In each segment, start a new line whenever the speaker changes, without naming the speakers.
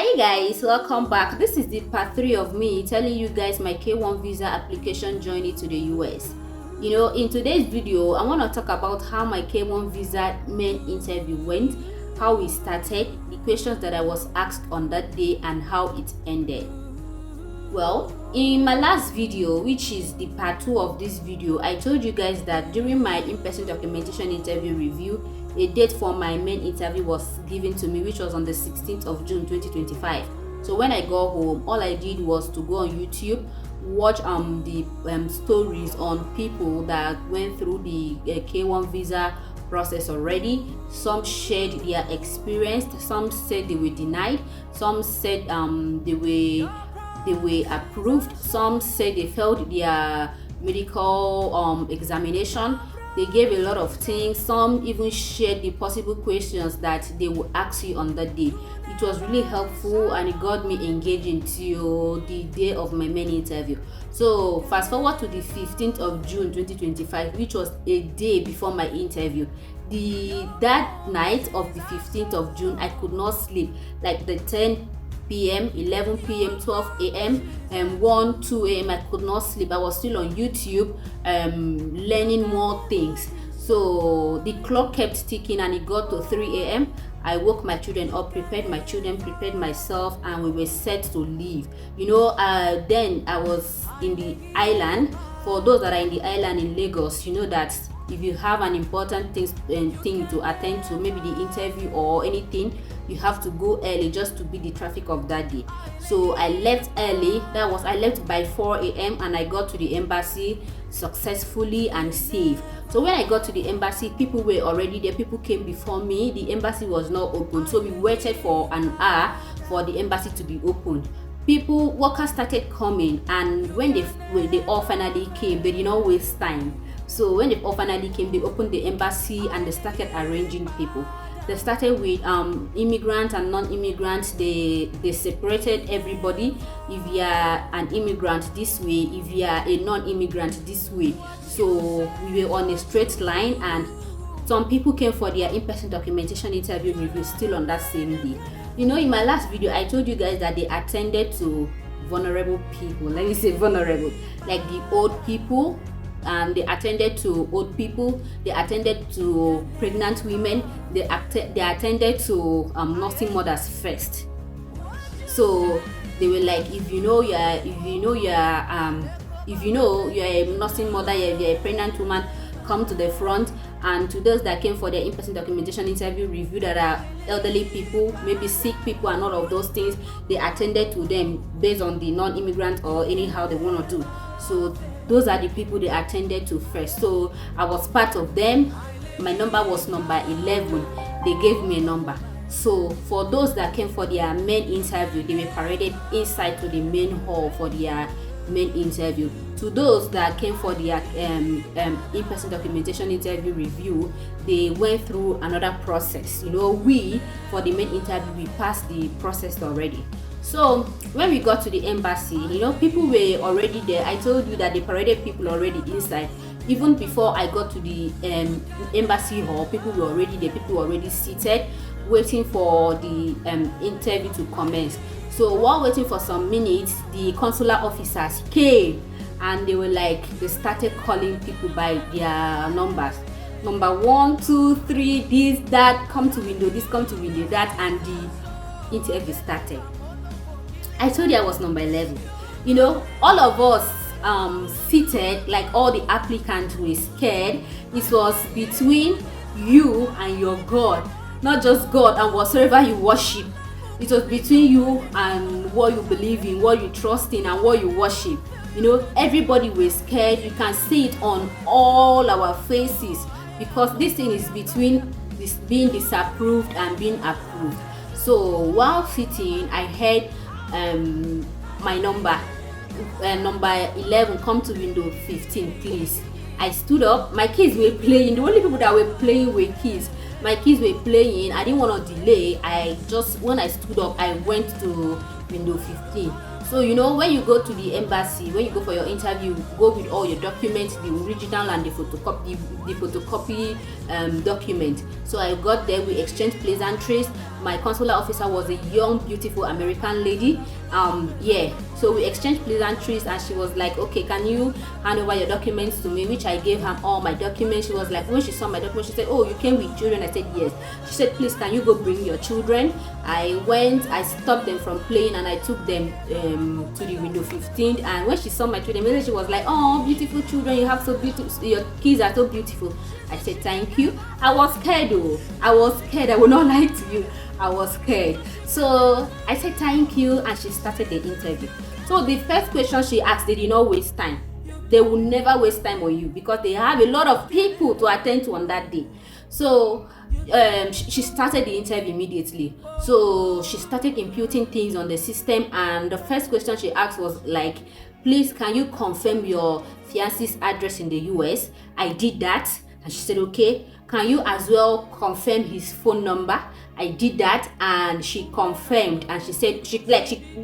Hi guys, welcome back. This is the part 3 of me telling you guys my K1 visa application journey to the US. In today's video, I want to talk about how my K1 visa main interview went, how it started, the questions that I was asked on that day, and how it ended. Well, in my last video, which is the part 2 of this video, I told you guys that during my in-person documentation interview review, a date for my main interview was given to me, which was on the 16th of June 2025. So when I got home, all I did was to go on YouTube, watch the stories on people that went through the K1 visa process already. Some shared their experience, some said they were denied, some said they were approved, some said they failed their medical examination. They gave a lot of things. Some even shared the possible questions that they would ask you on that day. It was really helpful and it got me engaged until the day of my main interview. So fast forward to the 15th of June 2025, which was a day before my interview. That night of the 15th of June, I could not sleep. Like the 10 p.m., 11 p.m., 12 a.m., and 1, 2 a.m. I could not sleep. I was still on YouTube learning more things. So the clock kept ticking and it got to 3 a.m. I woke my children up, prepared my children, prepared myself, and we were set to leave. Then I was in the island. For those that are in the island in Lagos, you know that if you have an important thing to attend to, maybe the interview or anything, you have to go early just to beat the traffic of that day. So I left early. I left by 4 a.m. and I got to the embassy successfully and safe. So when I got to the embassy, people were already there. People came before me. The embassy was not open, so we waited for an hour for the embassy to be opened. Workers started coming, and when they all finally came, they did not waste time. So when they all finally came, they opened the embassy and they started arranging people. They started with immigrants and non-immigrants. They separated everybody. If you are an immigrant this way, if you are a non-immigrant this way. So we were on a straight line, and some people came for their in-person documentation interview review still on that same day. In my last video, I told you guys that they attended to vulnerable people. Let me say vulnerable, like the old people. They attended to old people, they attended to pregnant women, they attended to nursing mothers first. So they were like, if you know you're a nursing mother, you're a pregnant woman, come to the front. And to those that came for their in-person documentation interview review that are elderly people, maybe sick people and all of those things, they attended to them based on the non-immigrant or anyhow they want to do. So those are the people they attended to first. So I was part of them. My number was number 11. They gave me a number. So for those that came for their main interview, they were paraded inside to the main hall for their main interview. To those that came for their in-person documentation interview review, they went through another process. We for the main interview, we passed the process already. So when we got to the embassy, people were already there. I told you that they paraded people already inside. Even before I got to the embassy hall, people were already there. People were already seated, waiting for the interview to commence. So while waiting for some minutes, the consular officers came and they started calling people by their numbers. Number 1, 2, 3, this, that, come to window, this, come to window, that, and the interview started. I told you I was number 11. All of us seated, like all the applicants were scared. It was between you and your God, not just God and whatsoever you worship. It was between you and what you believe in, what you trust in, and what you worship. Everybody was scared. You can see it on all our faces because this thing is between this being disapproved and being approved. So while sitting, I heard my number 11, come to window 15 please. I stood up. My kids were playing. The only people that were playing were kids. My kids were playing. I didn't want to delay. When I stood up, I went to window 15. So you know, when you go to the embassy, when you go for your interview, go with all your documents, the original and the photocopy document. So I got there, we exchanged pleasantries. My consular officer was a young, beautiful American lady. Yeah, so we exchanged pleasantries, and she was like, okay, can you hand over your documents to me? Which I gave her all my documents. She was like, when she saw my documents, she said, oh, you came with children? I said yes. She said, please, can you go bring your children? I went, I stopped them from playing, and I took them to the window 15. And when she saw my children, she was like, oh, beautiful children, you have so beautiful, your kids are so beautiful. I said thank you. I was scared though. I was scared. I will not lie to you. I was scared. So I said thank you, and she started the interview. So the first question she asked, they did not waste time. They will never waste time on you, because they have a lot of people to attend to on that day. So she started the interview immediately. So she started imputing things on the system, and the first question she asked was like, please, can you confirm your fiance's address in the US? I did that, and she said okay. Can you as well confirm his phone number? I did that, and she confirmed, and she said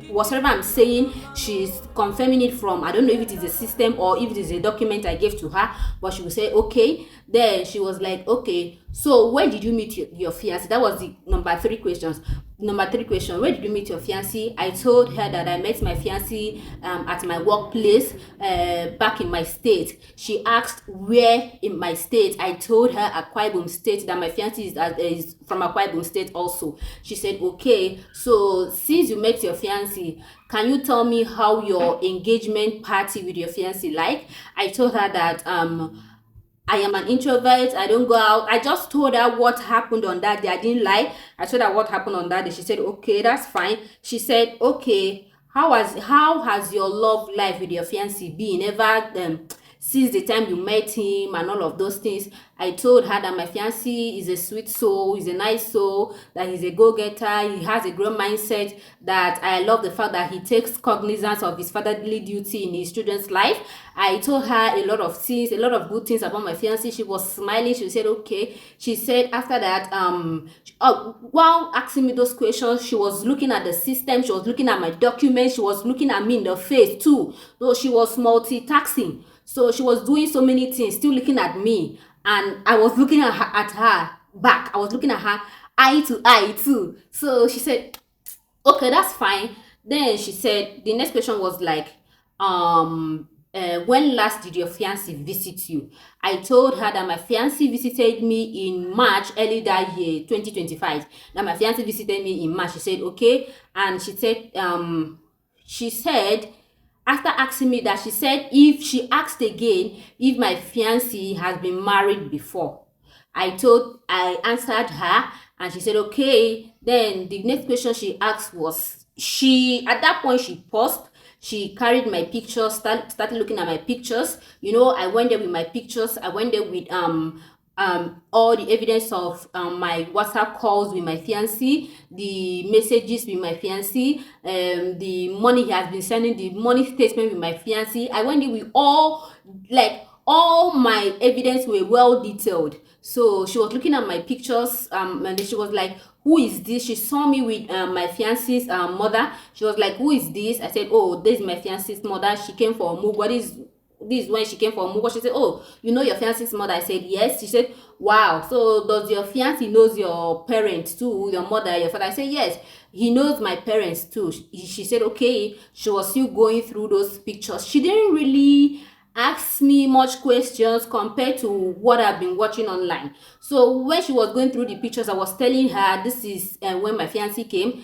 whatever I'm saying, she's confirming it from, I don't know if it is a system or if it is a document I gave to her, but she will say okay. Then she was like, okay, so where did you meet your fiancé? That was the number 3 questions. Number 3 question, where did you meet your fiancé? I told her that I met my fiancé at my workplace back in my state. She asked where in my state. I told her Akwa Ibom State, that my fiancé is from Akwa Ibom State also. She said okay, so since you met your fiancé, can you tell me how your engagement party with your fiancé like? I told her that I am an introvert. I don't go out. I just told her what happened on that day. I didn't lie. I told her what happened on that day. She said, okay, that's fine. She said, okay, how has your love life with your fiancé been ever since the time you met him and all of those things? I told her that my fiancé is a sweet soul, he's a nice soul, that he's a go-getter, he has a great mindset, that I love the fact that he takes cognizance of his fatherly duty in his children's life. I told her a lot of things, a lot of good things about my fiancé. She was smiling. She said okay. She said after that, while asking me those questions, she was looking at the system, she was looking at my documents, she was looking at me in the face too. So she was multitasking. So she was doing so many things, still looking at me, and I was looking at her back. I was looking at her eye to eye too. So she said, okay, that's fine. Then she said, the next question was like, when last did your fiancé visit you? I told her that my fiancé visited me in March, early that year, 2025. That my fiancé visited me in March. She said, okay. And she said, after asking me that, she said if she asked again if my fiancé has been married before. I answered her, and she said okay. Then the next question she asked was, at that point she paused. She carried my pictures, started looking at my pictures. You know, I went there with my pictures. I went there with all the evidence of my WhatsApp calls with my fiancé, the messages with my fiancé, the money he has been sending, the money statement with my fiancé. I went there with all my evidence were well detailed. So she was looking at my pictures, and then she was like, who is this? She saw me with my fiancé's mother. She was like, who is this? I said, oh, this is my fiancé's mother. She came for a move. This is when she came for a move. She said, oh, you know your fiancé's mother? I said, yes. She said, wow, so does your fiancé knows your parents too, your mother, your father? I said, yes, he knows my parents too. She said, okay. She was still going through those pictures. She didn't really ask me much questions compared to what I've been watching online. So when she was going through the pictures, I was telling her this is when my fiancé came.